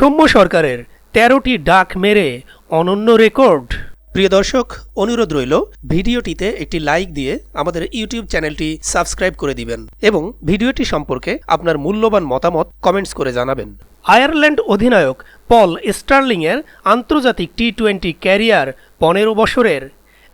সৌম্য সরকারের ১৩টি ডাক মেরে অনন্য রেকর্ড। প্রিয় দর্শক, অনুরোধ রইল ভিডিওটিতে একটি লাইক দিয়ে আমাদের ইউটিউব চ্যানেলটি সাবস্ক্রাইব করে দিবেন এবং ভিডিওটি সম্পর্কে আপনার মূল্যবান মতামত কমেন্টস করে জানাবেন। আয়ারল্যান্ড অধিনায়ক পল স্টার্লিংয়ের আন্তর্জাতিক টি-20 ক্যারিয়ার ১৫ বছরের।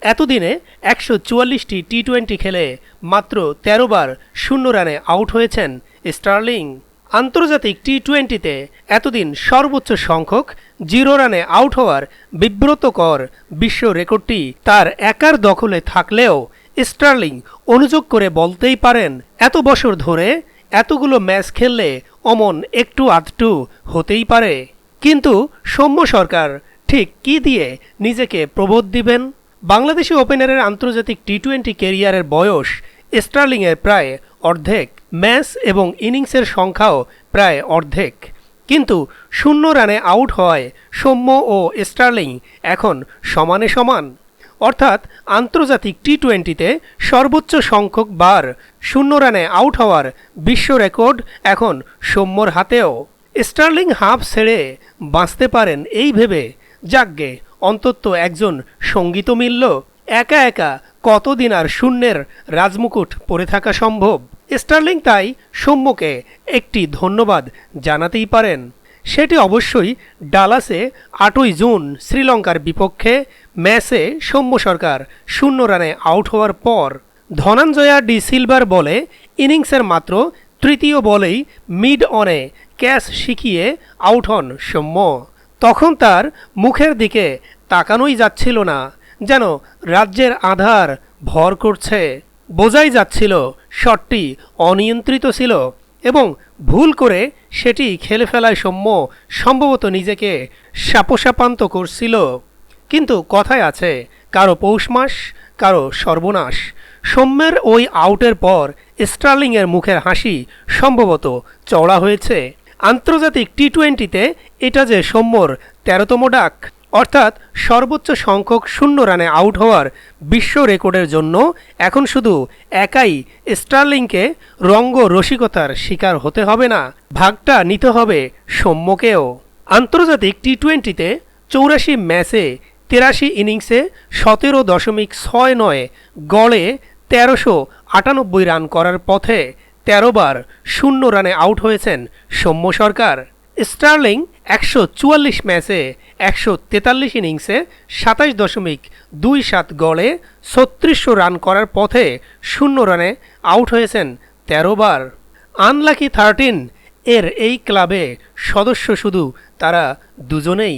এতদিনে ১৪৪টি টি-20 খেলে মাত্র ১৩ বার ০ রানে আউট হয়েছেন স্টার্লিং। আন্তর্জাতিক টি-20তে এতদিন সর্বোচ্চ সংখ্যক 0 রানে আউট হওয়ার বিব্রতকর বিশ্ব রেকর্ডটি তার একার দখলে থাকলেও স্টার্লিং অনুযোগ করে বলতেই পারেন, এত বছর ধরে এতগুলো ম্যাচ খেললে অমন একটু আধটু হতেই পারে। কিন্তু সৌম্য সরকার ঠিক কী দিয়ে নিজেকে প্রবোধ দিবেন? বাংলাদেশি ওপেনারের আন্তর্জাতিক টি-20 ক্যারিয়ারের বয়স স্টার্লিংয়ের প্রায় অর্ধেক, ম্যাচ এবং ইনিংসের সংখ্যাও প্রায় অর্ধেক। কিন্তু 0 রানে আউট হওয়ায় সৌম্য ও স্টার্লিং এখন সমানে সমান। অর্থাৎ আন্তর্জাতিক টি-20তে সর্বোচ্চ সংখ্যক বার 0 রানে আউট হওয়ার বিশ্ব রেকর্ড এখন সৌম্যর হাতেও। স্টার্লিং হাফ ছেড়ে বাঁচতে পারেন এই ভেবে, যাকগে অন্তত একজন সঙ্গী তো মিলল। একা একা কতদিন আর শূন্যের রাজমুকুট পরে থাকা সম্ভব? স্টার্লিং তাই সৌম্যকে একটি ধন্যবাদ জানাতেই পারেন। সেটি অবশ্যই ডালাসে ৮ই জুন শ্রীলঙ্কার বিপক্ষে ম্যাচে সৌম্য সরকার 0 রানে আউট হওয়ার পর ধনঞ্জয়া ডি সিলভার বলে ইনিংসের মাত্র তৃতীয় বলেই মিড অনে ক্যাচ শিখিয়ে আউট হন সৌম্য। তখন তার মুখের দিকে তাকানোই যাচ্ছিল না, যেন রাজ্যের আধার ভর করছে। বোঝাই যাচ্ছিল শটটি অনিয়ন্ত্রিত ছিল এবং ভুল করে সেটি খেলে ফেলায় সৌম্য সম্ভবত নিজেকে শাপশাপান্ত করছিল। কিন্তু কথায় আছে, কারো পৌষ মাস কারো সর্বনাশ। সৌম্যের ওই আউটের পর স্টার্লিংয়ের মুখের হাসি সম্ভবত চওড়া হয়েছে। আন্তর্জাতিক টি-20তে এটা যে সৌম্যর ১৩তম ডাক, অর্থাৎ সর্বোচ্চ সংখ্যক 0 রানে আউট হওয়ার বিশ্ব রেকর্ডের জন্য এখন শুধু একাই স্টার্লিংকে রঙ্গ রসিকতার শিকার হতে হবে না, ভাগটা নিতে হবে সৌম্যকেও। আন্তর্জাতিক টি-20তে ৮৪ ম্যাচে ৮৩ ইনিংসে ১৭.৬৯ গড়ে ১৩৯৮ রান করার পথে ১৩ বার 0 রানে আউট হয়েছেন সৌম্য সরকার। স্টার্লিং ১৪৪ ম্যাচে ১৪৩ ইনিংসে ২৭.২৭ গড়ে ৩৬০০ রান করার পথে 0 রানে আউট হয়েছেন ১৩ বার। আনলাকি 13 এর এই ক্লাবে সদস্য শুধু তারা দুজনেই।